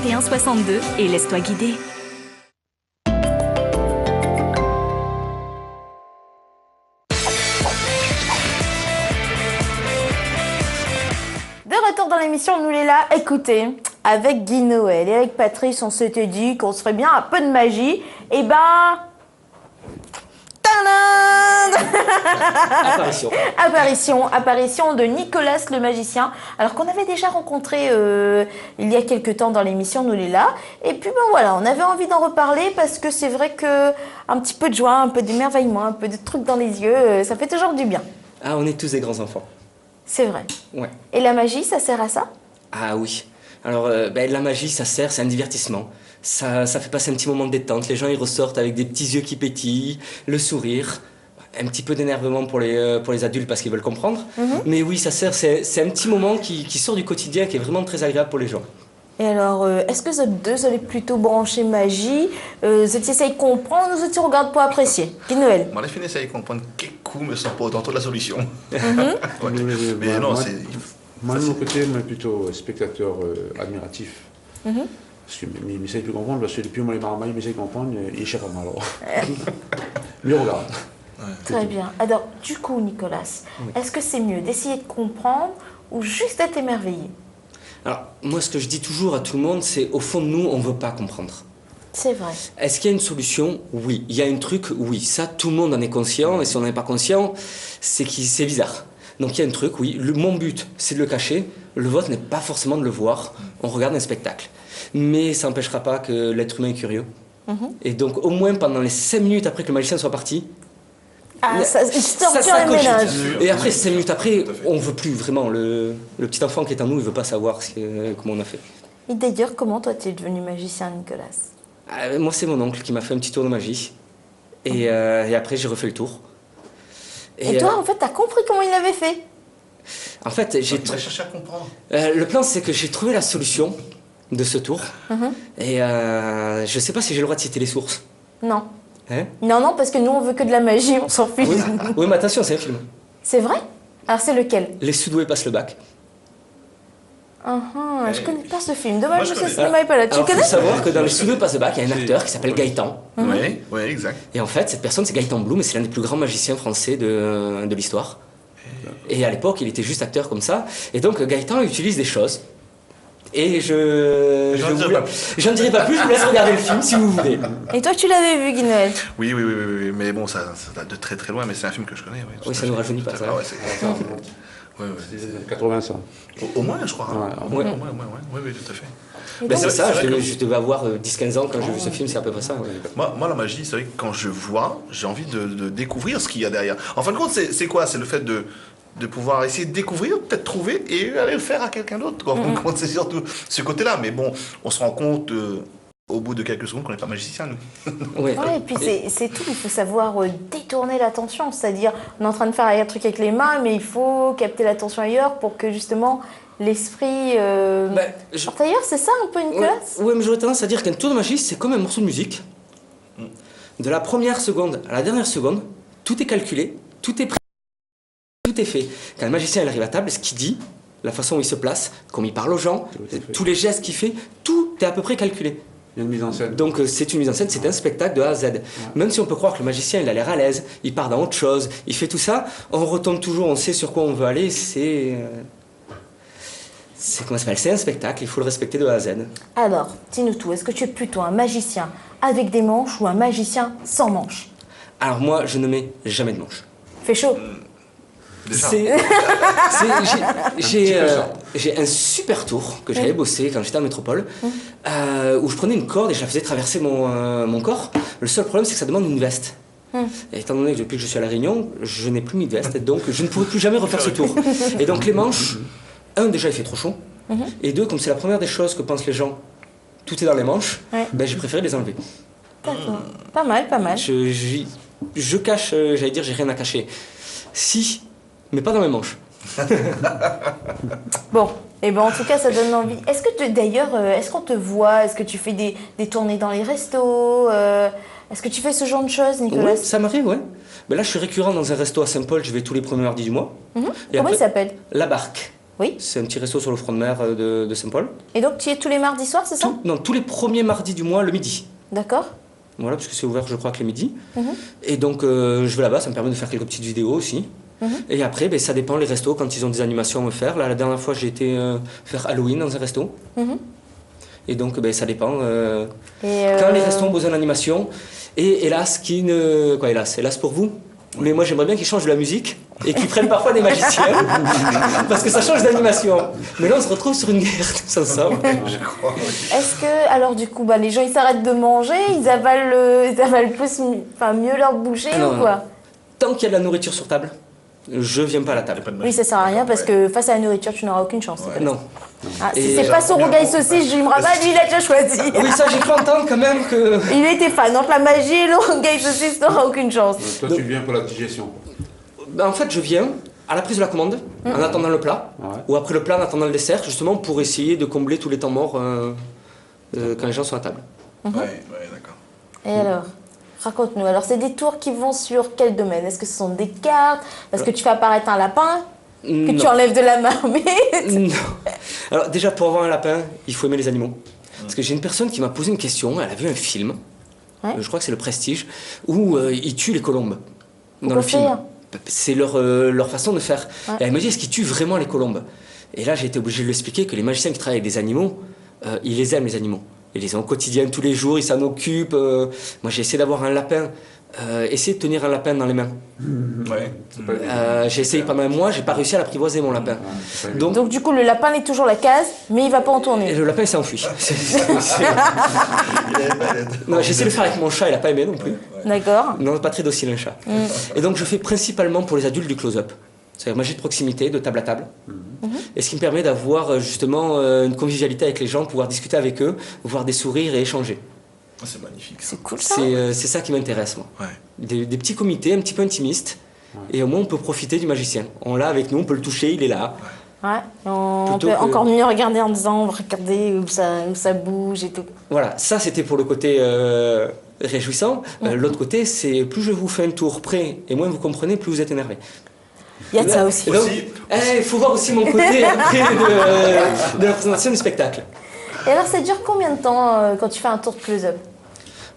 21 62 et laisse-toi guider. De retour dans l'émission Nous les là, écoutez, avec Guy Noël et avec Patrice, on s'était dit qu'on se ferait bien un peu de magie. Et ben... Apparition de Nicolas le magicien, alors qu'on avait déjà rencontré il y a quelques temps dans l'émission Nous les là. Et puis ben voilà, on avait envie d'en reparler parce que c'est vrai que un petit peu de joie, un peu d'émerveillement, un peu de trucs dans les yeux, ça fait toujours du bien. Ah, on est tous des grands enfants. C'est vrai. Ouais. Et la magie, ça sert à ça? Ah oui. Alors, la magie, ça sert, c'est un divertissement. Ça fait passer un petit moment de détente. Les gens, ils ressortent avec des petits yeux qui pétillent, le sourire, un petit peu d'énervement pour les adultes parce qu'ils veulent comprendre. Mais oui, ça sert, c'est un petit moment qui sort du quotidien, qui est vraiment très agréable pour les gens. Et alors, est-ce que vous deux, vous allez plutôt brancher magie, vous essayez de comprendre ou vous regardez pour apprécier? Guy Noël. Moi, les filles essayent de comprendre quelques coups, mais sans pas autant de la solution. Mais non, c'est... Moi, de mon côté, moi, plutôt spectateur admiratif. Parce que mais il essaye de comprendre, parce que depuis moi, les marmailles, il essaye de comprendre, il échappe à moi alors. Lui regarde. Très bien. Alors, du coup, Nicolas, est-ce que c'est mieux d'essayer de comprendre ou juste d'être émerveillé? Alors, moi, ce que je dis toujours à tout le monde, c'est au fond de nous, on ne veut pas comprendre. C'est vrai. Est-ce qu'il y a une solution? Oui. Il y a un truc? Oui. Ça, tout le monde en est conscient, et si on n'en est pas conscient, c'est bizarre. Donc il y a un truc, oui. Mon but, c'est de le cacher. Le vôtre n'est pas forcément de le voir. On regarde un spectacle. Mais ça n'empêchera pas que l'être humain est curieux. Et donc, au moins, pendant les 5 minutes après que le magicien soit parti, ça les ménages. Et après, 5 minutes après, on ne veut plus vraiment. Le petit enfant qui est en nous, il ne veut pas savoir comment on a fait. Et d'ailleurs, comment toi, tu es devenu magicien, Nicolas? Moi, c'est mon oncle qui m'a fait un petit tour de magie. Et après, j'ai refait le tour. Et toi, en fait, t'as compris comment il l'avait fait? En fait, j'ai cherché à comprendre. Le plan, c'est que j'ai trouvé la solution de ce tour. Et je sais pas si j'ai le droit de citer les sources. Non. Hein? Non, parce que nous, on veut que de la magie, on s'en fiche. Oui, mais attention, c'est un film. C'est vrai? Alors, c'est lequel? Les Sudoués passent le bac. Je connais pas ce film. Dommage que ce cinéma n'est pas là. Tu connais? Il faut savoir que dans Les Sudoués passent le bac, il y a un acteur qui s'appelle Gaëtan. Oui, exact. Et en fait, cette personne, c'est Gaëtan Bloom, et c'est l'un des plus grands magiciens français de l'histoire. Et à l'époque, il était juste acteur comme ça. Et donc, Gaëtan utilise des choses. Et j'en dirai pas plus, je vous laisse regarder le film si vous voulez. Et toi, tu l'avais vu, Guy Noël? Oui, mais bon, ça date de très très loin, mais c'est un film que je connais. Oui, ça ne nous rajeunit pas, ça. C'est des années 80, ça. Au moins, je crois. Oui, tout à fait. Ben c'est ça, je devais avoir 10-15 ans quand j'ai vu ce film, c'est à peu près ça. Moi, la magie, c'est vrai que quand je vois, j'ai envie de découvrir ce qu'il y a derrière. En fin de compte, c'est quoi? C'est le fait de pouvoir essayer de découvrir, peut-être trouver et aller le faire à quelqu'un d'autre. C'est surtout ce côté-là. Mais bon, on se rend compte au bout de quelques secondes qu'on n'est pas magicien, nous. Ouais, et puis c'est tout. Il faut savoir détourner l'attention. C'est-à-dire, on est en train de faire un truc avec les mains, mais il faut capter l'attention ailleurs pour que justement l'esprit sorte ailleurs. C'est ça un peu, Nicolas? Oui, mais j'aurais tendance à dire qu'un tour de magie, c'est comme un morceau de musique. De la première seconde à la dernière seconde, tout est calculé, tout est prévu. Tout est fait. Quand le magicien il arrive à table, ce qu'il dit, la façon où il se place, comme il parle aux gens, tous les gestes qu'il fait, tout est à peu près calculé. Il y a une mise en scène. Donc c'est une mise en scène, c'est un spectacle de A à Z. Même si on peut croire que le magicien il a l'air à l'aise, il part dans autre chose, il fait tout ça, on retombe toujours, on sait sur quoi on veut aller, c'est comment ça s'appelle? C'est un spectacle, il faut le respecter de A à Z. Alors, dis-nous tout, est-ce que tu es plutôt un magicien avec des manches ou un magicien sans manches? Alors moi, je ne mets jamais de manches. Fait chaud. J'ai un super tour que j'avais bossé quand j'étais en métropole, où je prenais une corde et je la faisais traverser mon corps. Le seul problème, c'est que ça demande une veste. Et étant donné que depuis que je suis à La Réunion, je n'ai plus mis de veste, donc je ne pourrai plus jamais refaire ce tour. Et donc les manches, déjà il fait trop chaud, et deux, comme c'est la première des choses que pensent les gens, tout est dans les manches, ben, j'ai préféré les enlever. D'accord. Pas mal, pas mal. Je cache, j'allais dire, j'ai rien à cacher. Si, mais pas dans mes manches. Bon, et ben en tout cas, ça donne envie. Est-ce que d'ailleurs, est-ce qu'on te voit? Est-ce que tu fais des tournées dans les restos? Est-ce que tu fais ce genre de choses, Nicolas? Oui, ça m'arrive, ouais. Ben là, je suis récurrent dans un resto à Saint-Paul, je vais tous les premiers mardis du mois. Comment il s'appelle? La Barque. Oui. C'est un petit resto sur le front de mer de Saint-Paul. Et donc, tu y es tous les mardis soirs, c'est ça? Non, tous les premiers mardis du mois, le midi. D'accord. Voilà, parce que c'est ouvert, je crois, que le midi. Et donc, je vais là-bas, ça me permet de faire quelques petites vidéos aussi. Et après, ben, ça dépend, les restos, quand ils ont des animations à me faire. Là, la dernière fois, j'ai été faire Halloween dans un resto. Et donc, ben, ça dépend. Quand les restos ont besoin d'animation, et hélas, hélas pour vous, mais moi j'aimerais bien qu'ils changent de la musique et qu'ils prennent parfois des magiciens, parce que ça change d'animation. Mais là, on se retrouve sur une guerre tous ensemble. Je crois. Est-ce que, alors du coup, les gens ils s'arrêtent de manger, ils avalent plus, mieux leur bouchée ou quoi? Tant qu'il y a de la nourriture sur table, je viens pas à la table. Oui, ça sert à rien parce que face à la nourriture, tu n'auras aucune chance. Non. Ah, si Et c'est pas son rougail saucisse, Jim Rabat, lui il a déjà choisi. Oui, ça j'ai cru entendre quand même que... Il était fan, entre la magie et le rougail saucisse, t'auras aucune chance. Toi, tu viens pour la digestion. Ben, en fait, je viens à la prise de la commande, en attendant le plat, Ouais. ou après le plat en attendant le dessert, justement pour essayer de combler tous les temps morts quand les gens sont à table. Ouais, d'accord. Et alors, raconte-nous. Alors, c'est des tours qui vont sur quel domaine? Est-ce que ce sont des cartes? Parce que tu fais apparaître un lapin que Non. tu enlèves de la marmite? Non. Alors déjà, pour avoir un lapin, il faut aimer les animaux. Parce que j'ai une personne qui m'a posé une question, elle a vu un film, je crois que c'est Le Prestige, où ils tuent les colombes dans le film. faire? C'est leur façon de faire. Ouais. Et elle me dit, est-ce qu'ils tuent vraiment les colombes? Et là, j'ai été obligé de lui expliquer que les magiciens qui travaillent avec des animaux, ils les aiment, les animaux. Ils les ont au quotidien, tous les jours, ils s'en occupent. Moi, j'ai essayé d'avoir un lapin, essayer de tenir un lapin dans les mains. Ouais. J'ai essayé pendant un mois, j'ai pas réussi à l'apprivoiser, mon lapin. Donc, du coup, le lapin est toujours la case, mais il va pas en Et tourner. le lapin il s'est enfui. Non, j'ai essayé de le faire avec mon chat, il a pas aimé non plus. D'accord. Non, pas très docile un chat. Et donc je fais principalement pour les adultes du close-up. C'est-à-dire magie de proximité, de table à table. Et ce qui me permet d'avoir justement une convivialité avec les gens, pouvoir discuter avec eux, voir des sourires et échanger. C'est magnifique. Ça. C'est cool ça. C'est ça qui m'intéresse, moi. Ouais. Des petits comités un petit peu intimistes. Et au moins on peut profiter du magicien. On l'a avec nous, on peut le toucher, il est là. Ouais. On Plutôt peut que- encore mieux regarder en disant, on va regarder où ça bouge et tout. Voilà, ça c'était pour le côté réjouissant. L'autre côté, c'est plus je vous fais un tour près et moins vous comprenez, plus vous êtes énervé. Il y a de ça aussi. Et donc, il faut voir aussi mon côté après de la présentation du spectacle. Et alors, ça dure combien de temps quand tu fais un tour de close-up?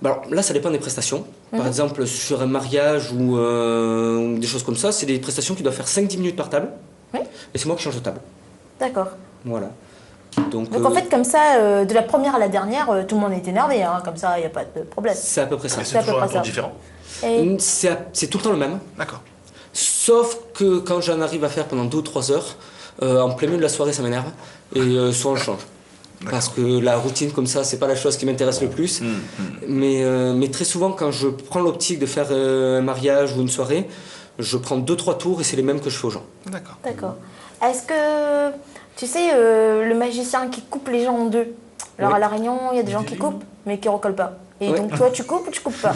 Bah alors, là, ça dépend des prestations. Par exemple, sur un mariage ou des choses comme ça, c'est des prestations qui doivent faire 5-10 minutes par table. Oui. Et c'est moi qui change de table. D'accord. Voilà. Donc Donc en fait, comme ça, de la première à la dernière, tout le monde est énervé, hein, comme ça, il n'y a pas de problème. c'est à peu près ça. C'est à C'est peu toujours un près tour ça. différent. Et C'est tout le temps le même. D'accord. Sauf que quand j'en arrive à faire pendant 2 ou 3 heures, en plein milieu de la soirée, ça m'énerve. Et soit on le change. Parce que la routine comme ça, c'est pas la chose qui m'intéresse le plus. Mais très souvent, quand je prends l'optique de faire un mariage ou une soirée, je prends 2-3 tours et c'est les mêmes que je fais aux gens. D'accord. d'accord. Est-ce que, tu sais, le magicien qui coupe les gens en deux, alors Oui. à La Réunion, il y a des gens qui coupent, mais qui recollent pas. Et Ouais. donc toi, tu coupes ou tu coupes pas?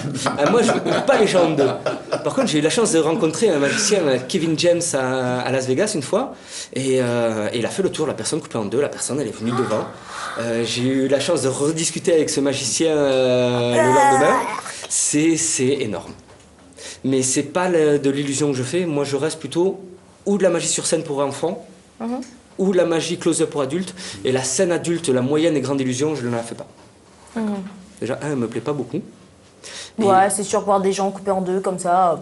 Moi, je ne coupe pas les gens en deux. Par contre, j'ai eu la chance de rencontrer un magicien, Kevin James, à Las Vegas une fois. Et il a fait le tour, la personne coupée en deux. La personne, elle est venue devant. J'ai eu la chance de rediscuter avec ce magicien le lendemain. C'est énorme. Mais c'est pas de l'illusion que je fais. Moi, je reste plutôt ou de la magie sur scène pour enfants, ou de la magie close-up pour adultes. Et la scène adulte, la moyenne et grande illusion, je ne la fais pas. Déjà, elle me plaît pas beaucoup. Et Ouais, c'est sûr, voir des gens coupés en deux comme ça.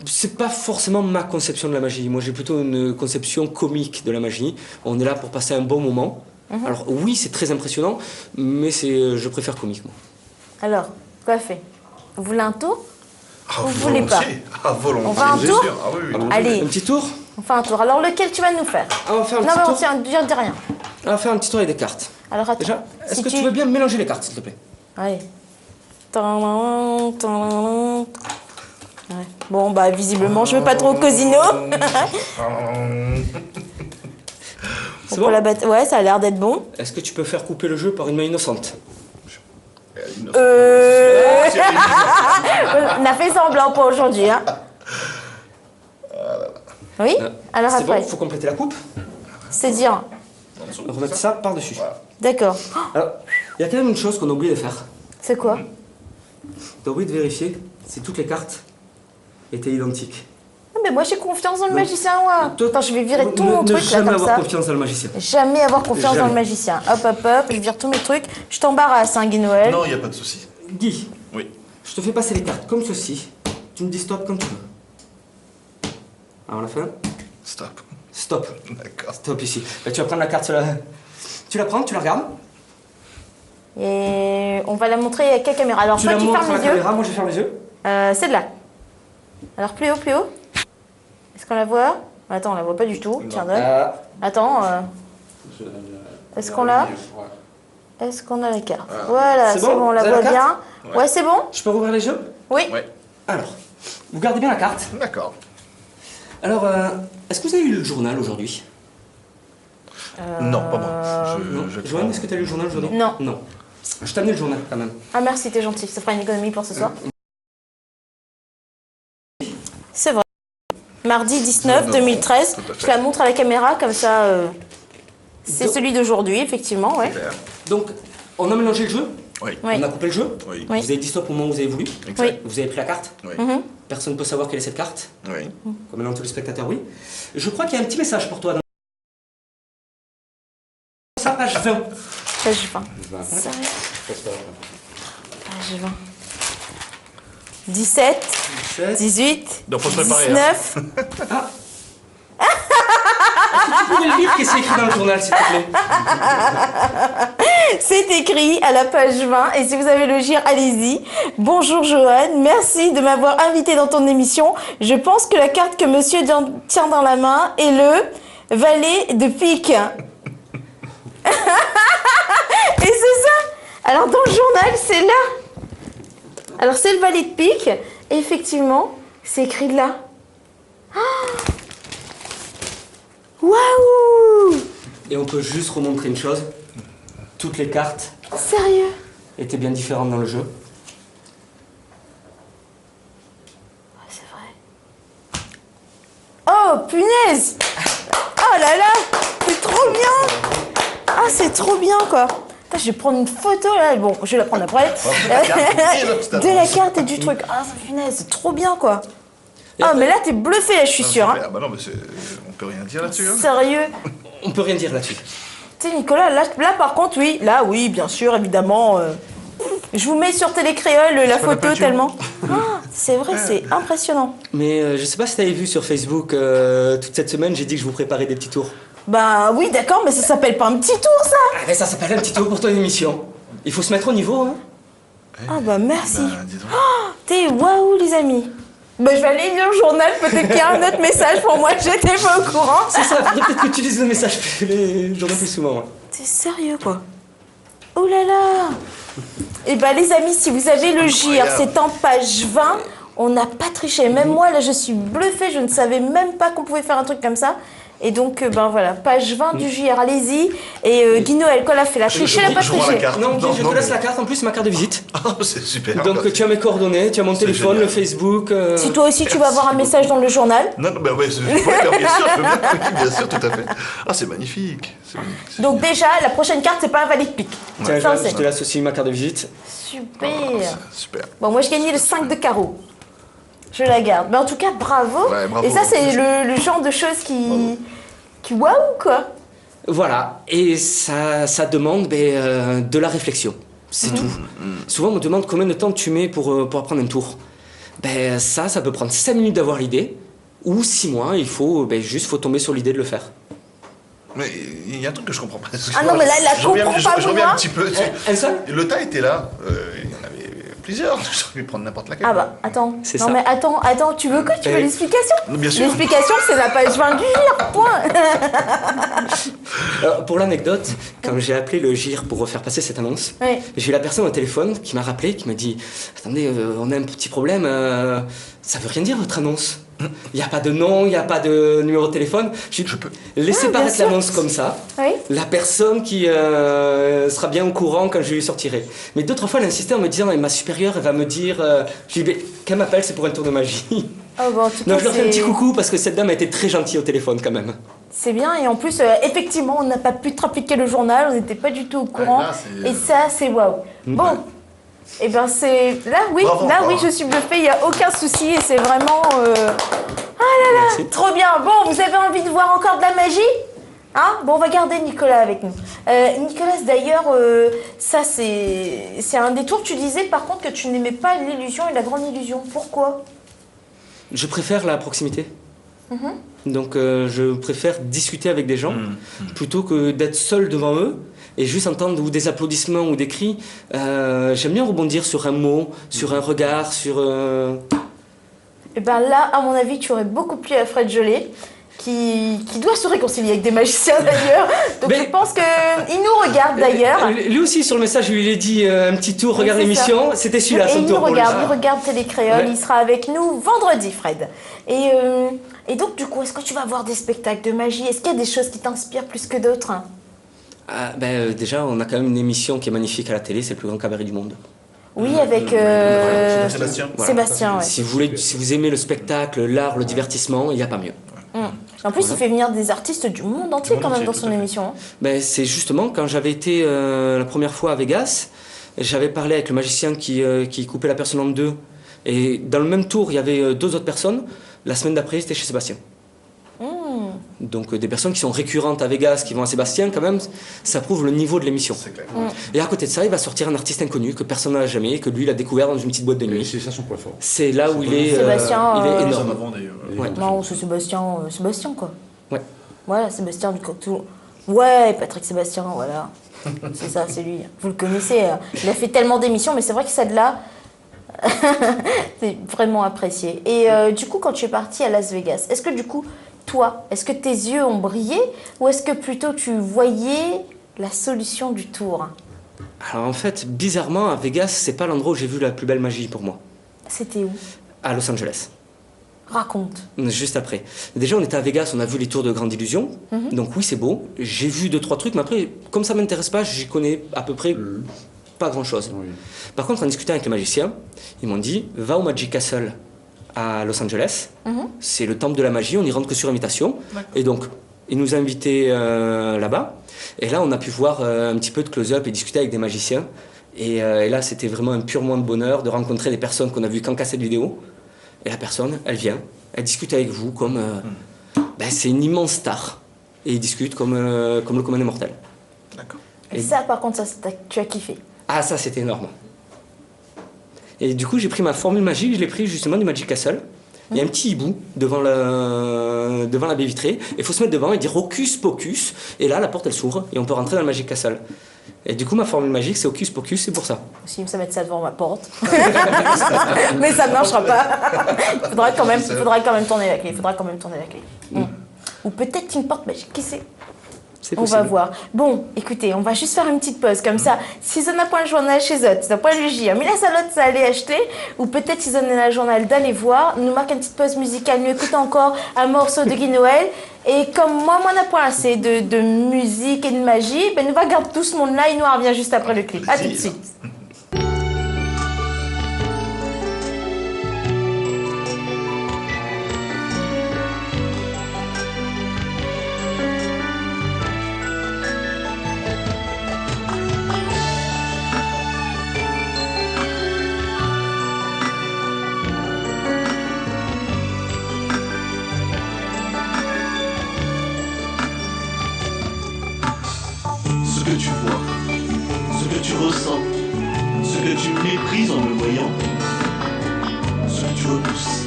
c'est pas forcément ma conception de la magie. Moi, j'ai plutôt une conception comique de la magie. On est là pour passer un bon moment. Alors oui, c'est très impressionnant, mais je préfère comique, moi. Alors, quoi fait? Vous voulez un tour? Ah, Vous voulez pas? volontiers. Ah, volontiers. On fait un bien tour sûr. Ah oui, oui. Allez, Un petit tour? on fait un tour. Alors lequel tu vas nous faire? On va faire un Non petit mais on tour. tient, dis rien. On va faire un petit tour avec des cartes. Alors attends. Déjà, est-ce si que tu veux bien mélanger les cartes, s'il te plaît? Allez. Tadam, tadam. Ouais. Bon bah visiblement je veux pas trop au casino. C'est bon? Ouais, ça a l'air d'être bon. Est-ce que tu peux faire couper le jeu par une main innocente? On a fait semblant pour aujourd'hui, hein. Oui. Alors C'est bon, après, il faut compléter la coupe. c'est dire. Remettre ça par-dessus. D'accord. Alors, il y a quand même une chose qu'on a oublié de faire. C'est quoi? On a oublié de vérifier si toutes les cartes étaient identiques. Ah mais moi j'ai confiance dans le magicien, ouais. Toi, Attends, je vais virer tout ne- mon ne truc là jamais comme avoir ça. confiance dans le magicien. Jamais avoir confiance dans Jamais. le magicien. Hop, hop, hop, je vire tous mes trucs. Je t'embarrasse, hein, Guy Noël. Non, il n'y a pas de souci. Guy, Oui. je te fais passer les cartes comme ceci. Tu me dis stop quand tu veux. Alors, on l'a fait? Stop. Stop. D'accord. Stop ici. Bah, tu vas prendre la carte sur la... Tu la prends, tu la regardes. Et on va la montrer à quelle caméra? Alors, Tu toi, la tu montres fermes à les la yeux. caméra, moi je ferme les yeux. Celle-là. Alors, plus haut, plus haut. Est-ce qu'on la voit? Attends, on la voit pas du tout. Tiens, donne. Attends, est-ce qu'on l'a? Ouais. Est-ce qu'on a la carte? Voilà, C'est c'est bon bon, on la Vous avez voit la bien. carte Ouais, c'est bon? Je peux rouvrir les yeux? Oui. Ouais. Alors, vous gardez bien la carte. D'accord. Alors, est-ce que vous avez lu le journal aujourd'hui? Non, pas moi. Non. Je Joanne, est-ce que tu as lu le journal aujourd'hui? Non. Non. Je t'ai amené le journal quand même. Ah, merci, t'es gentil. Ça fera une économie pour ce soir. C'est vrai. Mardi 19 Non, 2013. tout à fait. Je la montre à la caméra, comme ça. C'est Donc- celui d'aujourd'hui, effectivement, ouais. Super. Donc, on a mélangé le jeu, Oui. Oui. on a coupé le jeu. Oui. Oui. Vous avez dit stop au moment où vous avez voulu. Exact. Oui. Vous avez pris la carte. Oui. Mhm. Personne ne peut savoir quelle est cette carte. Oui. Comme maintenant tous les spectateurs, oui. Je crois qu'il y a un petit message pour toi. Dans sa page 20. Page 20. Ben, Sérieux? passe par là. Page 20. 17, 18, Donc, faut se préparer, 19. Tu pourrais lire qu'est-ce qui est écrit dans le journal, s'il te plaît. C'est écrit à la page 20 et si vous avez le gire, allez-y. Bonjour Johan, merci de m'avoir invité dans ton émission. Je pense que la carte que monsieur tient dans la main est le valet de pique. Et c'est ça. Alors dans le journal, c'est là. Alors c'est le valet de pique. Et effectivement, c'est écrit là. Ah. Waouh! Et on peut juste remontrer une chose. Toutes les cartes Sérieux? étaient bien différentes dans le jeu. C'est vrai. Oh, punaise! Oh là là! C'est trop bien! Ah, c'est trop bien, quoi! Putain, je vais prendre une photo, là. Bon, je vais la prendre après. De la carte et du truc. Ah, punaise, c'est trop bien, quoi. Ah, mais là, t'es bluffé, là, je suis sûre. Hein. Ah bah non, mais on peut rien dire là-dessus. Hein. Sérieux? On peut rien dire là-dessus. Tu sais, Nicolas, là, par contre, oui. Là, oui, bien sûr, évidemment. Je vous mets sur Télécréole la photo tellement. Ah, c'est vrai, c'est impressionnant. Mais je sais pas si t'avais vu sur Facebook, toute cette semaine, j'ai dit que je vous préparais des petits tours. Bah oui, d'accord, mais ça s'appelle pas un petit tour, ça. Ah, mais ça s'appelle un petit tour pour ton émission. Il faut se mettre au niveau, hein. Ah bah merci. Bah, dis donc. T'es waouh, les amis. Bah je vais aller lire le journal, peut-être qu'il y a un autre message pour moi, j'étais pas au courant. C'est ça, faudrait peut-être que tu lises le message les journaux plus souvent. Ouais. T'es sérieux, quoi. Oh là là. Et bah les amis, si vous avez le gire, c'est en page 20. On n'a pas triché. Même moi, là, je suis bluffée. Je ne savais même pas qu'on pouvait faire un truc comme ça. Et donc, ben voilà, page 20 du JR, allez-y. Et Guy Noël, quoi, l'a fait? La triché, elle n'a pas je vois la triché. carte. Non, Non, je non, te laisse mais- la carte, en plus, ma carte de visite. Ah, c'est super. Donc, tu as mes coordonnées, tu as mon C'est téléphone, génial. le Facebook. Si toi aussi, tu vas avoir un message dans le journal. Non, non, bah ouais, bien sûr, bien sûr, tout à fait. Ah, c'est magnifique. C'est magnifique, c'est Donc génial. déjà, la prochaine carte, c'est pas un valet de pique. Tiens, Ça, on je sait. te laisse aussi ma carte de visite. Super. Super. Bon, moi, je gagnais le 5 de carreau. Je la garde. Mais en tout cas, bravo. Ouais, bravo. Et ça, c'est le genre de choses qui waouh, quoi. Voilà, et ça demande de la réflexion, c'est tout. Souvent on me demande combien de temps tu mets pour apprendre un tour. Ça peut prendre 5 minutes d'avoir l'idée, ou 6 mois, il faut faut tomber sur l'idée de le faire. Mais il y a un truc que je comprends pas. Ah non, mais là, la Je reviens- comprends pas, je reviens moi. un petit peu. Un seul? Le tas était là. Il y en avait plusieurs. J'aurais pu prendre n'importe laquelle. Ah bah, attends. C'est Non, ça. mais attends, tu veux quoi? Tu veux Eh, l'explication? bien sûr. L'explication, c'est la page 20 du gire, point. Alors, pour l'anecdote, quand j'ai appelé le GIR pour refaire passer cette annonce, Oui. j'ai eu la personne au téléphone qui m'a rappelé, qui m'a dit « Attendez, on a un petit problème, ça veut rien dire votre annonce. Il n'y a pas de nom, il n'y a pas de numéro de téléphone. Je peux. Laissez Ah, bien paraître sûr. l'annonce comme ça. Oui. La personne qui sera bien au courant quand je lui sortirai. Mais d'autres fois, elle insistait en me disant « Ma supérieure, elle va me dire... Je lui dis « Qu'elle m'appelle, c'est pour un tour de magie. » Oh, bon, en tout Donc cas, je leur fais un petit c'est- coucou parce que cette dame a été très gentille au téléphone quand même. C'est bien, et en plus, effectivement, on n'a pas pu trafiquer le journal, on n'était pas du tout au courant. là, c'est- Et ça, c'est waouh. Bon, et ben c'est. Là, oui, Bravo, là, oui, bravo. je suis bluffée, il n'y a aucun souci, et c'est vraiment. Merci. Trop bien. Bon, vous avez envie de voir encore de la magie? Hein? Bon, on va garder Nicolas avec nous. Nicolas, d'ailleurs, ça c'est un détour. Tu disais par contre que tu n'aimais pas l'illusion et la grande illusion. Pourquoi? Je préfère la proximité. Donc je préfère discuter avec des gens plutôt que d'être seul devant eux et juste entendre ou des applaudissements ou des cris. J'aime bien rebondir sur un mot, sur un regard, sur... Et ben là, à mon avis, tu aurais beaucoup plu à Fred Jolet, qui doit se réconcilier avec des magiciens d'ailleurs. Donc Mais- je pense qu'il nous regarde d'ailleurs. Lui aussi sur le message, je lui ai dit un petit tour, regarde c'est l'émission, c'était celui-là, Et son il tour. nous regarde, il regarde Télécréole, Ouais. il sera avec nous vendredi, Fred. Et donc, du coup, est-ce que tu vas voir des spectacles de magie? Est-ce qu'il y a des choses qui t'inspirent plus que d'autres? Déjà, on a quand même une émission qui est magnifique à la télé, c'est le plus grand cabaret du monde. Oui, avec Sébastien. Voilà. Sébastien, ouais. Si vous aimez le spectacle, l'art, le divertissement, il n'y a pas mieux. En plus, il fait venir des artistes du monde entier monde quand même entier, dans tout son à fait. émission. C'est justement quand j'avais été la première fois à Vegas, j'avais parlé avec le magicien qui coupait la personne en deux. Et dans le même tour, il y avait deux autres personnes. La semaine d'après, c'était chez Sébastien. Donc des personnes qui sont récurrentes à Vegas, qui vont à Sébastien, quand même, ça prouve le niveau de l'émission. C'est clair. Et à côté de ça, il va sortir un artiste inconnu que personne n'a jamais, que lui, il a découvert dans une petite boîte de Et nuit. c'est ça son point fort. C'est là où il est, Sébastien, il est Ça énorme. m'avant d'ailleurs. Ouais. Non, c'est Sébastien quoi. Ouais. Voilà, Sébastien du Cocteau. Ouais, Patrick Sébastien, voilà. C'est ça, c'est lui. Vous le connaissez. Il a fait tellement d'émissions, mais c'est vrai que celle-là, c'est vraiment apprécié. Et du coup, quand tu es parti à Las Vegas, est-ce que du coup, toi, est-ce que tes yeux ont brillé ou est-ce que plutôt tu voyais la solution du tour? Alors en fait, bizarrement, à Vegas, c'est pas l'endroit où j'ai vu la plus belle magie pour moi. C'était où? À Los Angeles. Raconte. Juste après. Déjà, on était à Vegas, on a vu les tours de Grande Illusion. Donc oui, c'est beau. J'ai vu 2-3 trucs, mais après, comme ça m'intéresse pas, j'y connais à peu près pas grand-chose. Oui. Par contre, en discutant avec les magiciens, ils m'ont dit, va au Magic Castle à Los Angeles. C'est le temple de la magie, on n'y rentre que sur invitation. Et donc, ils nous ont invités là-bas. Et là, on a pu voir un petit peu de close-up et discuter avec des magiciens. Et là, c'était vraiment un pur moment de bonheur de rencontrer des personnes qu'on a vues qu'en cassette vidéo. Et la personne, elle vient, elle discute avec vous comme... c'est une immense star. Et ils discutent comme le commun des mortels. D'accord. Et ça, par contre, tu as kiffé. Ah, ça, c'était énorme. Et du coup, j'ai pris ma formule magique, je l'ai pris justement du Magic Castle. Il y a un petit hibou devant la baie vitrée. Il faut se mettre devant et dire Hocus Pocus. Et là, la porte, elle s'ouvre et on peut rentrer dans le Magic Castle. Et du coup, ma formule magique, c'est Hocus Pocus, c'est pour ça. Si ça mettre ça devant ma porte. Mais ça ne marchera pas. Il faudra quand même tourner la clé. Ou peut-être une porte magique, qui sait? C'est On possible. va voir. Bon, écoutez, on va juste faire une petite pause comme ça. Si ça n'a pas le journal chez eux, ça n'a pas le J, mais la salotte, ça allait acheter. Ou peut-être si ça n'a le journal d'aller voir. Nous marque une petite pause musicale. Nous écoutons encore un morceau de Guy Noël. Et comme moi n'a pas assez de musique et de magie, nous va garder tout ce monde-là et nous on revient juste après le clip. A tout de suite. Ce que tu vois, ce que tu ressens, ce que tu méprises en me voyant, ce que tu repousses,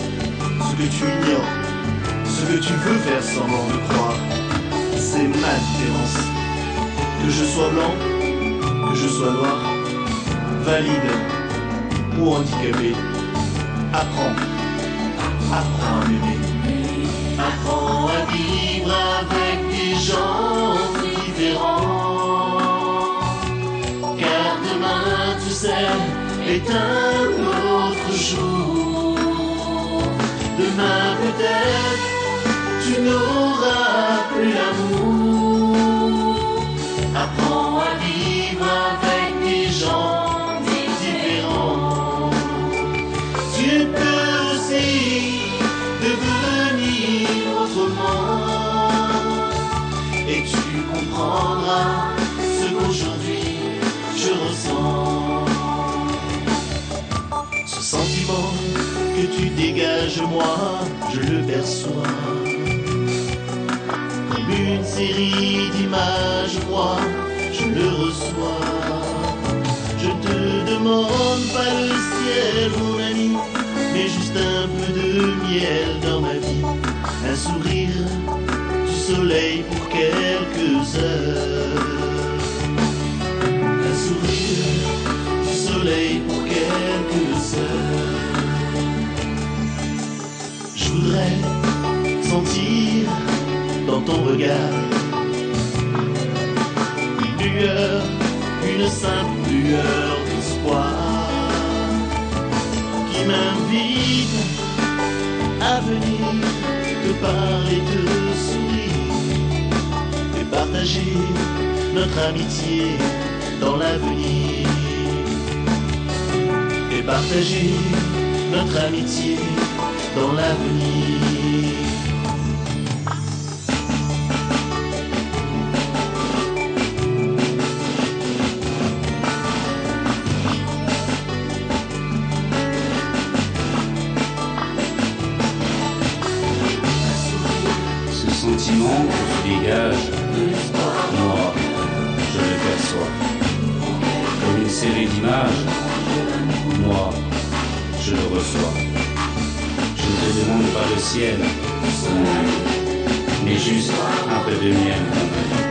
ce que tu ignores, ce que tu veux faire semblant de croire, c'est ma différence. Que je sois blanc, que je sois noir, valide ou handicapé, apprends à m'aimer. Apprends à vivre avec des gens différents. Car demain, tu sais, est un autre jour. Demain, peut-être, tu n'auras plus l'amour. Apprends à vivre avec des gens différents. Tu peux aussi devenir autrement et tu comprendras ce qu'aujourd'hui je ressens. Ce sentiment que tu dégages, moi, je le perçois. Comme une série d'images, moi, je le reçois. Je te demande pas le ciel, mon ami, mais juste un peu de miel dans ma vie. Un sourire, du soleil pour quelques heures. Un sourire, du soleil pour quelques heures. Je voudrais sentir dans ton regard une lueur, une simple lueur d'espoir qui m'invite à venir te parler, te sourire et partager notre amitié dans l'avenir. Et partager notre amitié dans l'avenir. Ce sentiment que tu dégages, moi, je le perçois. Comme une série d'images, moi, je le reçois. Je ne te demande pas le ciel, mais juste un peu de miel dans ma vie.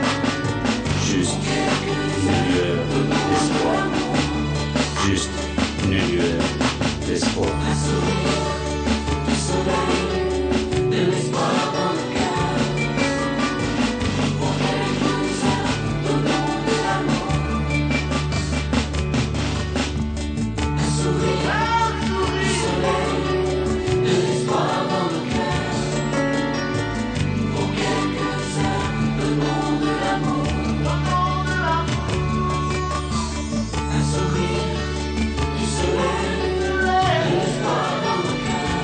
Juste une lueur d'espoir. Juste une lueur d'espoir. Du soleil, de l'espoir dans le cœur. Pour quelques heures, donnons de l'amour. Un sourire, du soleil, de l'espoir dans le cœur. Pour quelques heures, donnons de l'amour. Un sourire, du soleil, de l'espoir dans le cœur.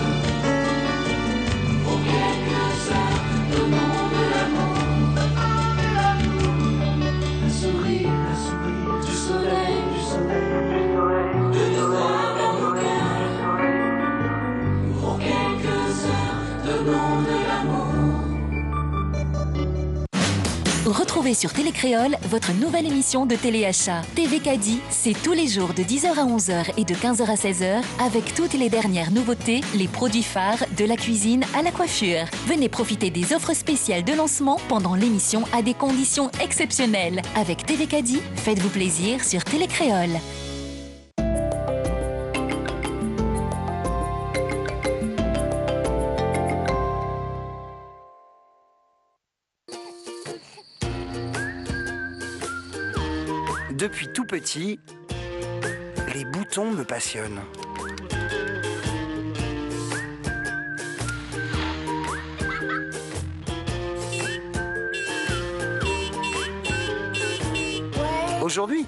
Pour quelques heures, donnons de l'amour. Un sourire, du soleil, de l'espoir dans le cœur. Pour quelques heures, donnons de l'amour. Retrouvez sur Télécréole votre nouvelle émission de téléachat. TV Caddy, c'est tous les jours de 10h à 11h et de 15h à 16h avec toutes les dernières nouveautés, les produits phares, de la cuisine à la coiffure. Venez profiter des offres spéciales de lancement pendant l'émission à des conditions exceptionnelles. Avec TV Caddy, faites-vous plaisir sur Télécréole. Depuis tout petit, les boutons me passionnent. Aujourd'hui,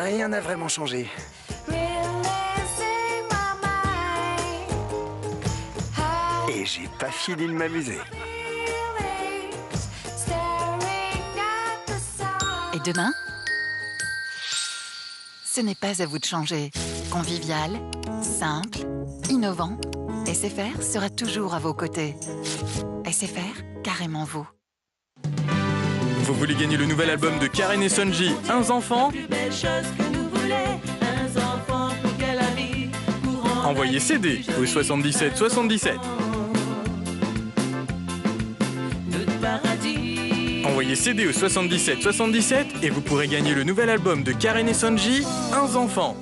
rien n'a vraiment changé. Et j'ai pas fini de m'amuser. Et demain, ce n'est pas à vous de changer. Convivial, simple, innovant, SFR sera toujours à vos côtés. SFR, carrément vous. Vous voulez gagner le nouvel album de Karen et Sonji, Un enfant? Envoyez CD au 77 77. Envoyez CD au 77 77 et vous pourrez gagner le nouvel album de Karen et Sonji, Un enfant.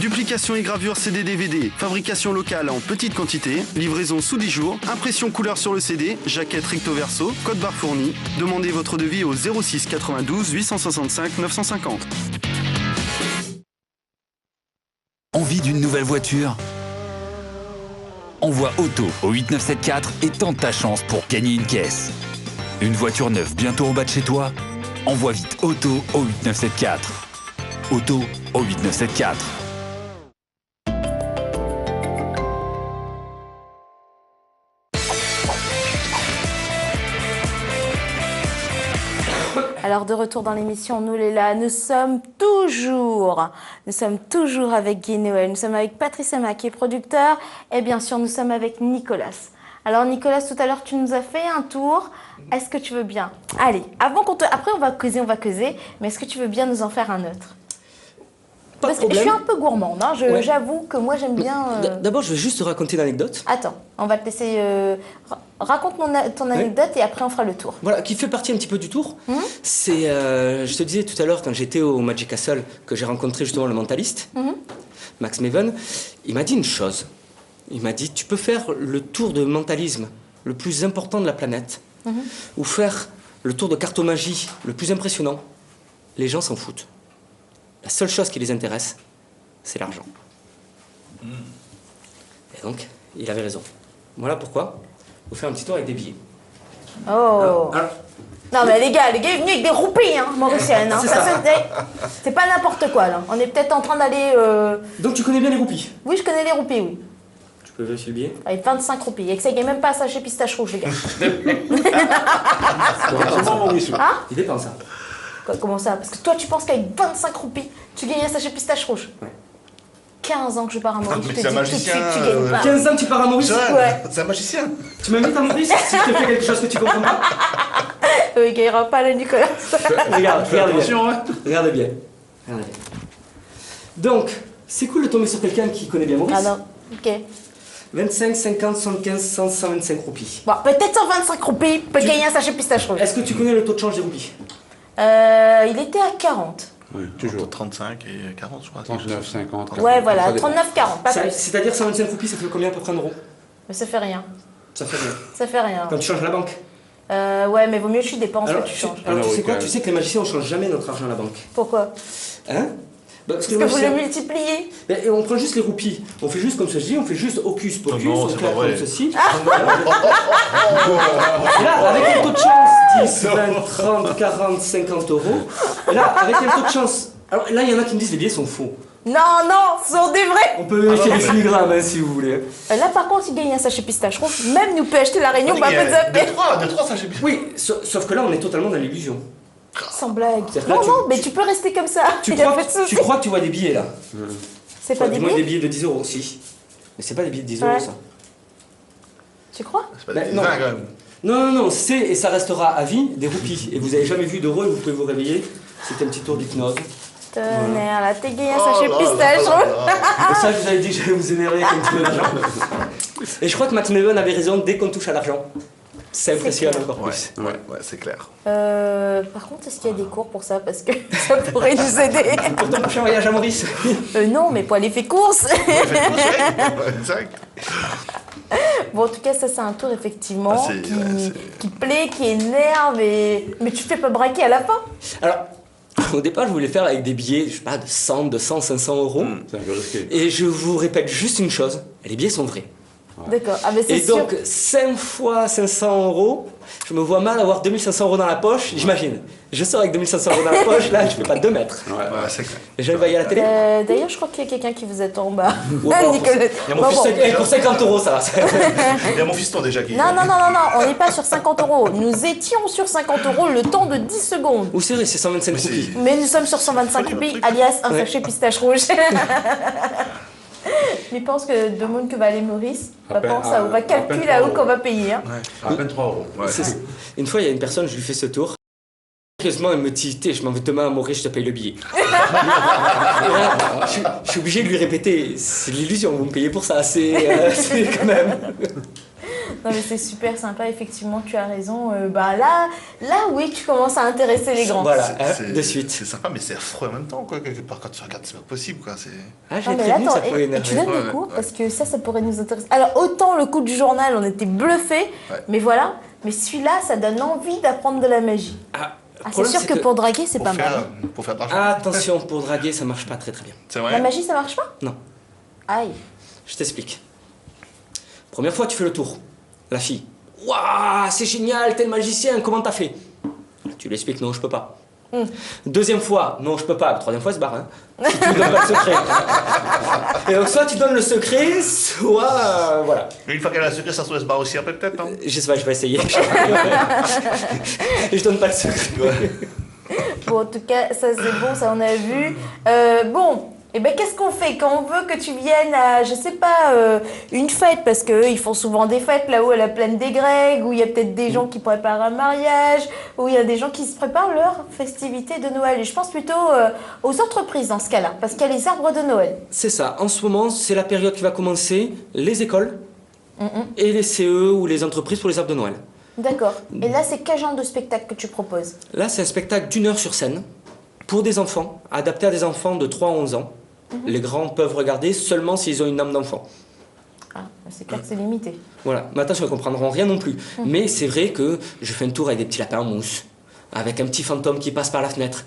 Duplication et gravure CD-DVD, fabrication locale en petite quantité, livraison sous 10 jours, impression couleur sur le CD, jaquette recto verso, code barre fourni. Demandez votre devis au 06 92 865 950. Envie d'une nouvelle voiture? Envoie Auto au 8974 et tente ta chance pour gagner une caisse. Une voiture neuve bientôt en bas de chez toi? Envoie vite Auto au 8974. Auto au 8974. Alors de retour dans l'émission Nous les là, nous sommes toujours avec Guy Noël, nous sommes avec Patrice Emma qui est producteur et bien sûr nous sommes avec Nicolas. Alors Nicolas, tout à l'heure tu nous as fait un tour, est-ce que tu veux bien? Allez, après on va causer, mais est-ce que tu veux bien nous en faire un autre? Parce que je suis un peu gourmande, hein. J'avoue que moi j'aime bien... D'abord, je vais juste te raconter une anecdote. Attends, on va te laisser... Raconte ton anecdote et après on fera le tour. Voilà, qui fait partie un petit peu du tour. C'est, je te disais tout à l'heure, quand j'étais au Magic Castle, que j'ai rencontré justement le mentaliste, Max Maven, il m'a dit une chose. Il m'a dit, tu peux faire le tour de mentalisme le plus important de la planète, ou faire le tour de cartomagie le plus impressionnant. Les gens s'en foutent. La seule chose qui les intéresse, c'est l'argent. Et donc, il avait raison. Voilà pourquoi vous faire un petit tour avec des billets. Oh. Non mais les gars est venu avec des roupies, hein, mauriciennes. Hein. C'est pas n'importe quoi là. On est peut-être en train d'aller... Donc tu connais bien les roupies? Oui, je connais les roupies, oui. Tu peux vérifier le billet? Avec 25 roupies. Et que ça, il n'y a même pas un sachet pistache rouge, les gars. Hein? Il dépend ça. Comment ça? Parce que toi, tu penses qu'avec 25 roupies, tu gagnes un sachet pistache rouge? Ouais. 15 ans que je pars à Maurice, je te dis tout de suite, tu gagnes pas. 15 ans que tu pars à Maurice? Ouais. C'est un magicien. Tu m'invites à Maurice si je te fais quelque chose que tu comprends pas? Il gagnera pas le Nicolas. Regarde bien. Regarde bien. Donc, c'est cool de tomber sur quelqu'un qui connaît bien Maurice. Ah non, ok. 25, 50, 75, 100, 125 roupies. Bon, peut-être 125 roupies peut gagner un sachet pistache rouge. Est-ce que tu connais le taux de change des roupies? Il était à 40. Oui, toujours. Entre 35 et 40, je crois. 39, 50. 40, ouais, voilà, 39, 40. C'est-à-dire 125 roupies, ça fait combien à peu près en euros? Mais ça fait rien. Ça fait rien. Ça fait rien. Quand tu changes à la banque? Ouais, mais vaut mieux que tu dépenses que tu changes. Alors tu sais quoi? Tu sais que les magiciens, on change jamais notre argent à la banque. Pourquoi? Hein? Parce que vous le multipliez. Et on prend juste les roupies. On fait juste comme ceci, on fait juste hocus pocus, on claque comme ceci. Et là, avec un taux de chance, 10, 20, 30, 40, 50 euros. Et là, avec un taux de chance... Alors là, il y en a qui me disent les billets sont faux. Non, ce sont des vrais. On peut vérifier les filigrammes hein, si vous voulez. Là, par contre, il gagne un sachet pistache rouge. Même nous peut acheter la Réunion, on va pas zapper. De 3 sachets pistache. Oui, sauf que là, on est totalement dans l'illusion. Sans blague. Non, mais tu peux rester comme ça. Tu crois que tu vois des billets là? C'est pas des billets? Des billets de 10 euros, si. Mais c'est pas des billets de 10 euros ça. Tu crois? C'est pas des 20 quand même. Non, c'est et ça restera à vie des roupies. Et vous avez jamais vu d'euros et vous pouvez vous réveiller. C'était un petit tour d'hypnose. Tonnerre, là, t'es gagné un sachet pistache rouge. Ça, je vous avais dit que j'allais vous énerver avec un petit peu d'argent. Et je crois que Max Maven avait raison, dès qu'on touche à l'argent, ça impressionne encore plus. Ouais, c'est clair. Par contre, est-ce qu'il y a des cours pour ça? Parce que ça pourrait nous aider. Pour ton prochain voyage à Maurice? Non, mais pour aller faire course. Exact. Bon, en tout cas, ça, c'est un tour, effectivement, qui plaît, qui énerve, mais tu te fais pas braquer à la fin. Alors, au départ, je voulais faire avec des billets, je sais pas, de 100, 200, 500 euros. C'est un peu risqué. Et je vous répète juste une chose, les billets sont vrais. D'accord, ah, mais c'est et sûr. donc, 5 fois 500 euros, je me vois mal avoir 2500 euros dans la poche, j'imagine. Je sors avec 2500 euros dans la poche, là, je fais pas 2 mètres. Ouais, c'est clair. Et je vais voyer à la télé. D'ailleurs, je crois qu'il y a quelqu'un qui vous attend en bas. Nicolas. Pour 50 euros, ça va. Il y a mon fiston déjà qui... Non, on n'est pas sur 50 euros. Nous étions sur 50 euros le temps de 10 secondes. Ou c'est vrai, c'est 125 roupies. Mais nous sommes sur 125 roupies, alias un sachet pistache rouge. Mais pense que de monde que va aller Maurice, on va calculer là où qu'on va payer. Hein. À peine 3 euros. Ouais. Une fois, il y a une personne, je lui fais ce tour. Sérieusement, elle me dit, je m'en vais demain à Maurice, je te paye le billet. Là, je suis obligé de lui répéter, c'est de l'illusion, vous me payez pour ça, c'est quand même... Non mais c'est super sympa, effectivement, tu as raison. Là, oui, tu commences à intéresser les grands. Voilà, de suite. C'est sympa, mais c'est affreux en même temps, quoi. Quelque part, quand tu regardes, c'est pas possible, quoi. Ah, j'ai prévenu, ça pourrait énerver. Tu donnes des cours, parce que ça pourrait nous intéresser. Alors, autant le coup du journal, on était bluffés, mais voilà. Mais celui-là, ça donne envie d'apprendre de la magie. C'est sûr que pour draguer, c'est pas mal. Pour faire de l'argent. Attention, pour draguer, ça marche pas très bien. C'est vrai. La magie, ça marche pas? Non. Aïe. Je t'explique. Première fois, tu fais le tour. La fille. Waouh, c'est génial, t'es le magicien, comment t'as fait? Tu lui expliques, non, je peux pas. Deuxième fois, non, je peux pas. Troisième fois, elle se barre. Hein. Si tu lui donnes pas le secret. Et donc, soit tu donnes le secret, soit. Voilà. Mais une fois qu'elle a le secret, ça se barre aussi peut-être, non? Je sais pas, je vais essayer. Et je donne pas le secret. Bon, en tout cas, ça c'est bon, ça on a vu. Bon, et ben qu'est-ce qu'on fait quand on veut que tu viennes à, je sais pas, une fête, parce qu'eux, ils font souvent des fêtes là-haut à la plaine des Grecs, où il y a peut-être des gens qui préparent un mariage, où il y a des gens qui se préparent leur festivité de Noël. Et je pense plutôt aux entreprises dans ce cas-là, parce qu'il y a les arbres de Noël. C'est ça. En ce moment, c'est la période qui va commencer, les écoles et les CE ou les entreprises pour les arbres de Noël. D'accord. Et là, c'est quel genre de spectacle que tu proposes? Là, c'est un spectacle d'1 heure sur scène pour des enfants, adapté à des enfants de 3 à 11 ans. Les grands peuvent regarder seulement s'ils ont une âme d'enfant. Ah, c'est clair que c'est limité. Voilà. Mais attention, ils ne comprendront rien non plus. Mais c'est vrai que je fais un tour avec des petits lapins en mousse, avec un petit fantôme qui passe par la fenêtre,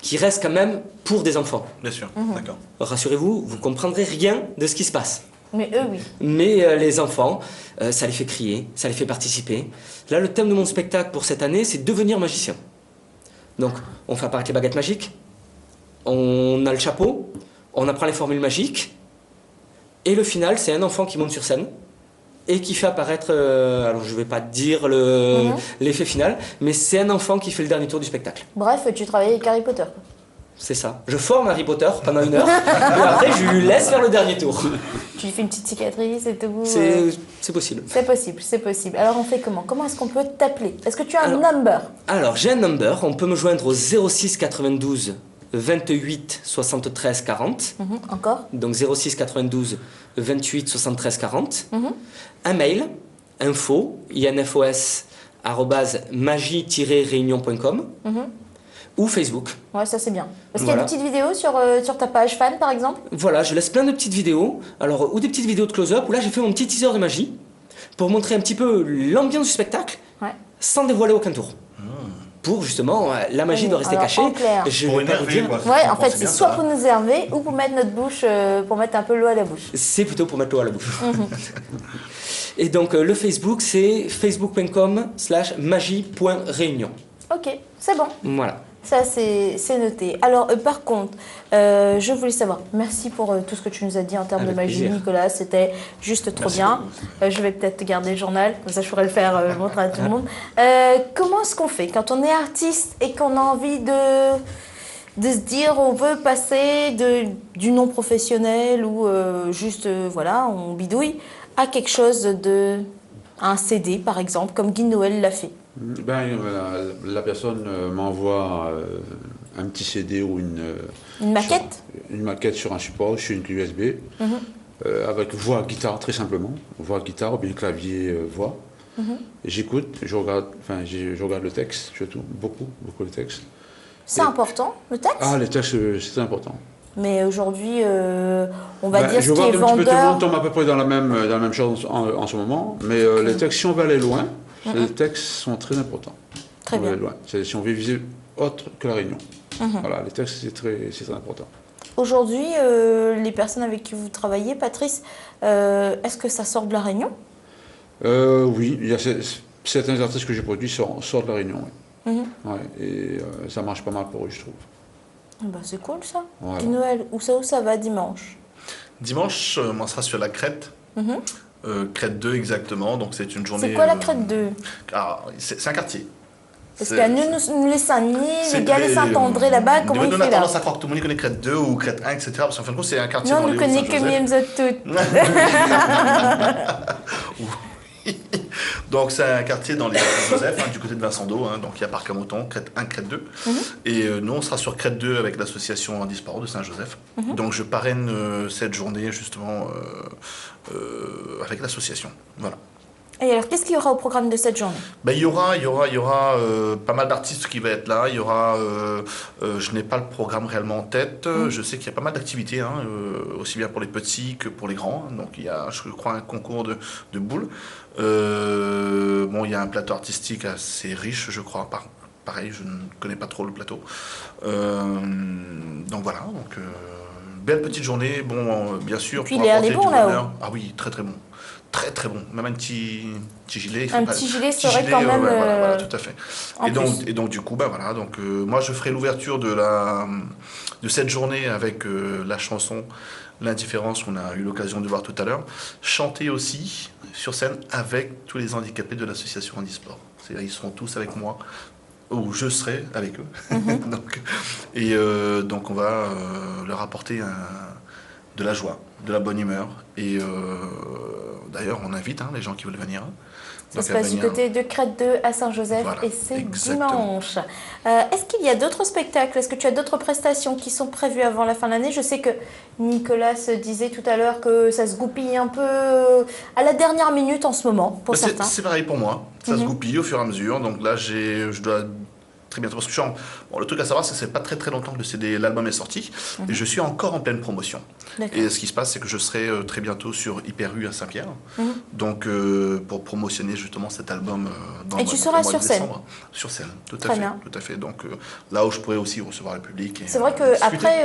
qui reste quand même pour des enfants. Bien sûr, d'accord. Rassurez-vous, vous ne comprendrez rien de ce qui se passe. Mais eux, oui. Mais les enfants, ça les fait crier, ça les fait participer. Là, le thème de mon spectacle pour cette année, c'est devenir magicien. Donc, on fait apparaître les baguettes magiques, on a le chapeau, on apprend les formules magiques, et le final, c'est un enfant qui monte sur scène et qui fait apparaître, alors je ne vais pas dire l'effet final, mais c'est un enfant qui fait le dernier tour du spectacle. Bref, tu travailles avec Harry Potter. C'est ça. Je forme Harry Potter pendant 1 heure, et après je lui laisse faire le dernier tour. Tu lui fais une petite cicatrice et tout. C'est possible. C'est possible, c'est possible. Alors on fait comment? Comment est-ce qu'on peut t'appeler? Est-ce que tu as un number? Alors j'ai un number, on peut me joindre au 06 92 28 73 40. Encore? Donc 06 92 28 73 40. Un mail, info, @magie-réunion.com. Ou Facebook. Ouais, ça c'est bien. Est-ce qu'il y a des petites vidéos sur ta page fan, par exemple? Voilà, je laisse plein de petites vidéos. Alors, ou des petites vidéos de close-up, où là j'ai fait mon petit teaser de magie, pour montrer un petit peu l'ambiance du spectacle, sans dévoiler aucun tour. Pour justement, la magie doit rester cachée. En clair. Je vais pas vous dire. Ouais, en fait, c'est soit pour nous énerver, ou pour mettre notre bouche, pour mettre un peu l'eau à la bouche. C'est plutôt pour mettre l'eau à la bouche. Et donc, le Facebook, c'est facebook.com/magie.réunion. Ok, c'est bon. Voilà. Ça, c'est noté. Alors, par contre, je voulais savoir, merci pour tout ce que tu nous as dit en termes de magie, plaisir. Nicolas. C'était juste trop bien. Je vais peut-être garder le journal, comme ça je pourrais le faire montrer à tout le monde. Comment est-ce qu'on fait quand on est artiste et qu'on a envie de se dire on veut passer du non professionnel ou juste, voilà, on bidouille, à quelque chose à un CD, par exemple, comme Guy Noël l'a fait? La personne m'envoie un petit CD ou une maquette. Une maquette sur un support, sur une clé USB, avec voix, guitare, très simplement. Voix, guitare, ou bien clavier, voix. Et j'écoute, je regarde le texte, surtout, beaucoup le texte. C'est important, le texte? Ah, les textes, c'est très important. Mais aujourd'hui, on va dire ce qui est vendeur. Je vois que tout le monde tombe à peu près dans la même chose en ce moment, mais les textes, si on veut aller loin, les textes sont très importants. Très bien. Si on veut viser autre que la Réunion. Voilà, les textes, c'est très important. Aujourd'hui, les personnes avec qui vous travaillez, Patrice, est-ce que ça sort de la Réunion? Oui, il y a certains artistes que j'ai produits sortent de la Réunion. Oui. Et ça marche pas mal pour eux, je trouve. Bah, c'est cool ça. Voilà. Puis Noël, où ça va dimanche? Dimanche, on sera sur la Crête. Crête 2 exactement, donc c'est une journée... C'est quoi la Crête 2? C'est un quartier. Parce qu'il y a nous les Saint-Denis, les Galets Saint-André là-bas, comment il fait là? On a tendance à croire que tout le monde connaît Crête 2 ou Crête 1, etc. Parce qu'en fin de compte, c'est un quartier. Non, on ne connaît que Mienzot toutes. Donc c'est un quartier dans les Saint-Joseph, du côté de Vincent-d'Eau, donc il y a Parc à Mouton, Crête 1, Crête 2. Et nous on sera sur Crête 2 avec l'association Handisparo de Saint-Joseph. Donc je parraine cette journée justement avec l'association. Voilà. Et alors, qu'est-ce qu'il y aura au programme de cette journée? Il y aura pas mal d'artistes qui vont être là. Il y aura, je n'ai pas le programme réellement en tête. Je sais qu'il y a pas mal d'activités, aussi bien pour les petits que pour les grands. Donc il y a, je crois, un concours de boules. Il y a un plateau artistique assez riche, je crois. Pareil, je ne connais pas trop le plateau. Donc voilà. Belle petite journée. Bon, bien sûr. Puis l'air est bon là-haut. Ah oui, très très bon. Très très bon, même un petit gilet. Un petit gilet serait quand même. Voilà, tout à fait. Et donc du coup, voilà. Donc moi je ferai l'ouverture de cette journée avec la chanson L'indifférence qu'on a eu l'occasion de voir tout à l'heure, chanter aussi sur scène avec tous les handicapés de l'association Handisport. Ils seront tous avec moi où je serai avec eux. Donc on va leur apporter de la joie, de la bonne humeur. Et d'ailleurs, on invite les gens qui veulent venir. Ça se passe du côté de Crête 2 à Saint-Joseph, voilà, et c'est dimanche. Est-ce qu'il y a d'autres spectacles? Est-ce que tu as d'autres prestations qui sont prévues avant la fin de l'année? Je sais que Nicolas disait tout à l'heure que ça se goupille un peu à la dernière minute en ce moment, pour certains. C'est pareil pour moi, ça se goupille au fur et à mesure. Donc là, je dois très bientôt, parce que le truc à savoir, c'est que c'est pas très longtemps que l'album est sorti, et je suis encore en pleine promotion. Et ce qui se passe, c'est que je serai très bientôt sur Hyper U à Saint-Pierre, donc pour promotionner justement cet album dans et tu seras sur scène? Sur scène, tout à fait. Donc là où je pourrais aussi recevoir le public. C'est vrai qu'après,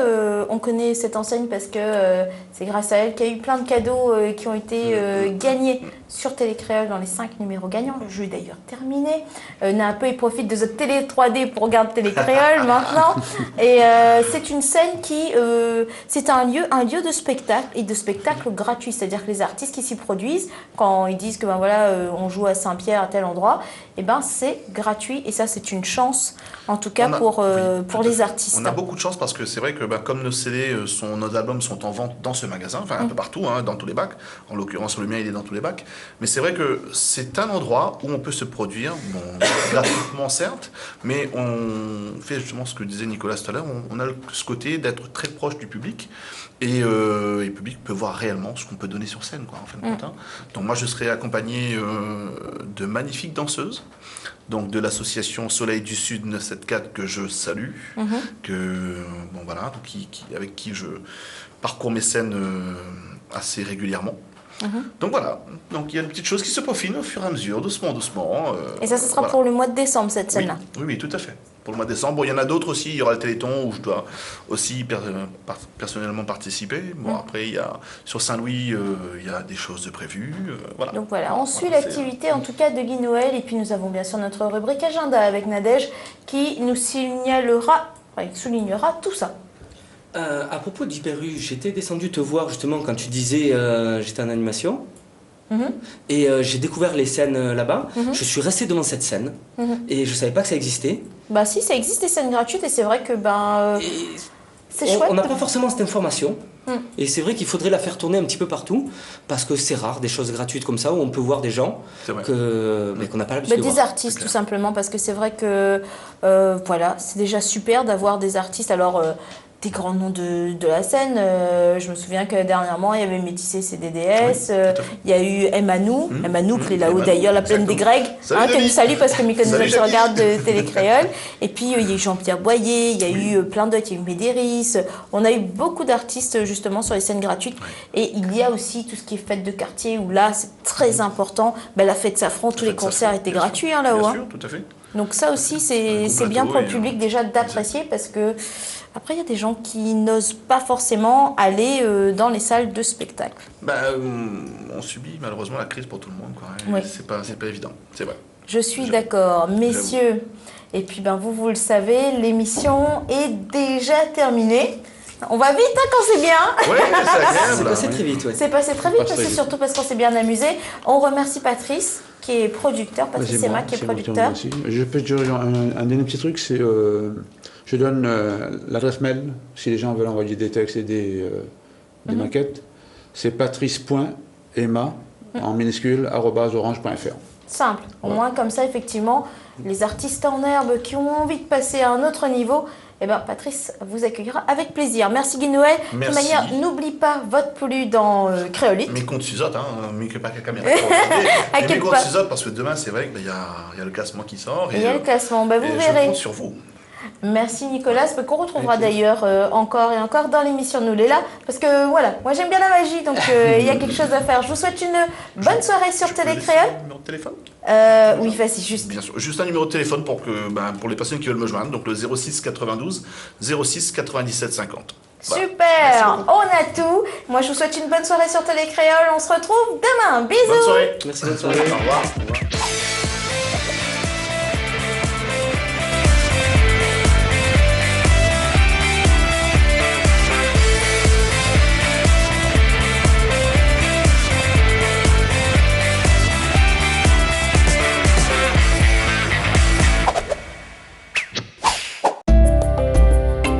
on connaît cette enseigne parce que c'est grâce à elle qu'il y a eu plein de cadeaux qui ont été gagnés sur Télécréole dans les 5 numéros gagnants. Le jeu est d'ailleurs terminé. Napeu profite de cette télé 3D pour regarder Télécréole maintenant. Et c'est une scène qui... c'est un lieu de spectacle et de spectacle gratuit. C'est-à-dire que les artistes qui s'y produisent, quand ils disent que on joue à Saint-Pierre à tel endroit, c'est gratuit. Et ça, c'est une chance, en tout cas pour les artistes. On a beaucoup de chance parce que c'est vrai que comme nos CD, nos albums sont en vente dans ce magasin, un peu partout, dans tous les bacs. En l'occurrence, le mien, il est dans tous les bacs. Mais c'est vrai que c'est un endroit où on peut se produire, gratuitement certes, mais on fait justement ce que disait Nicolas tout à l'heure, on a ce côté d'être très proche du public et le public peut voir réellement ce qu'on peut donner sur scène, en fin de compte. Donc moi je serai accompagné de magnifiques danseuses, donc de l'association Soleil du Sud 974 que je salue, avec qui je parcours mes scènes assez régulièrement. Donc voilà, il y a une petite chose qui se peaufine au fur et à mesure, doucement. Et ça, ce sera pour le mois de décembre, cette scène-là? Oui, tout à fait. Pour le mois de décembre. Il y en a d'autres aussi, il y aura le Téléthon où je dois aussi personnellement participer. Après, sur Saint-Louis, il y a des choses de prévues. Donc voilà, on suit l'activité en tout cas de Guy Noël. Et puis nous avons bien sûr notre rubrique agenda avec Nadège qui nous soulignera tout ça. À propos d'Hyper U, j'étais descendu te voir justement quand tu disais j'étais en animation. Et j'ai découvert les scènes là-bas. Je suis resté devant cette scène et je savais pas que ça existait. Bah si, ça existe des scènes gratuites et c'est vrai que c'est chouette. On n'a pas forcément cette information. Et c'est vrai qu'il faudrait la faire tourner un petit peu partout parce que c'est rare des choses gratuites comme ça où on peut voir des gens qu'on n'a pas l'habitude de voir. Des artistes tout simplement, parce que c'est vrai que c'est déjà super d'avoir des artistes. Alors des grands noms de la scène. Je me souviens que dernièrement, il y avait Métissé CDDS, il y a eu Emmanou qui est là-haut d'ailleurs, la plaine des Grecs, que nous salue parce que Mykonos se regarde de Télécréole. Et puis il y a eu Jean-Pierre Boyer, il y a eu plein d'autres, il y a eu Médéris. On a eu beaucoup d'artistes justement sur les scènes gratuites. Et il y a aussi tout ce qui est fête de quartier où là, c'est très important. La fête Safran, tous les concerts étaient gratuits là-haut. Bien sûr, tout à fait. Donc ça aussi, c'est bien pour le public déjà d'apprécier parce que après, il y a des gens qui n'osent pas forcément aller dans les salles de spectacle. On subit malheureusement la crise pour tout le monde. Oui. C'est pas évident, c'est vrai. Je suis d'accord. Messieurs, et puis vous le savez, l'émission est déjà terminée. On va vite quand c'est bien. Oui, c'est agréable. C'est passé très vite. C'est passé très vite, c'est surtout parce qu'on s'est bien amusé. On remercie Patrice qui est producteur, Patrice Emma qui est producteur. Je peux te dire un dernier petit truc, c'est je donne l'adresse mail si les gens veulent envoyer des textes et des maquettes. C'est patrice.emma en minuscule @orange.fr. Simple. Au moins comme ça, effectivement, les artistes en herbe qui ont envie de passer à un autre niveau, Patrice vous accueillera avec plaisir. Merci Guy Noël. De toute manière, n'oublie pas, vote plus dans Créolite. Mais compte Suzette, mais que pas que la caméra. Mais compte Suzette, parce que demain, c'est vrai qu'il y a le classement qui sort. Il y a le classement, vous verrez. Je compte sur vous. Merci Nicolas, qu'on retrouvera d'ailleurs encore et encore dans l'émission Nous les là, parce que voilà, moi j'aime bien la magie, donc il y a quelque chose à faire. Je vous souhaite une bonne soirée sur Télécréole. Un numéro de téléphone oui, vas-y, juste. Bien sûr, juste un numéro de téléphone pour les personnes qui veulent me joindre, donc le 06 92 06 97 50. Voilà. Super, on a tout. Moi je vous souhaite une bonne soirée sur Télécréole, on se retrouve demain. Bisous. Bonne soirée. Merci, bonne soirée. Au revoir.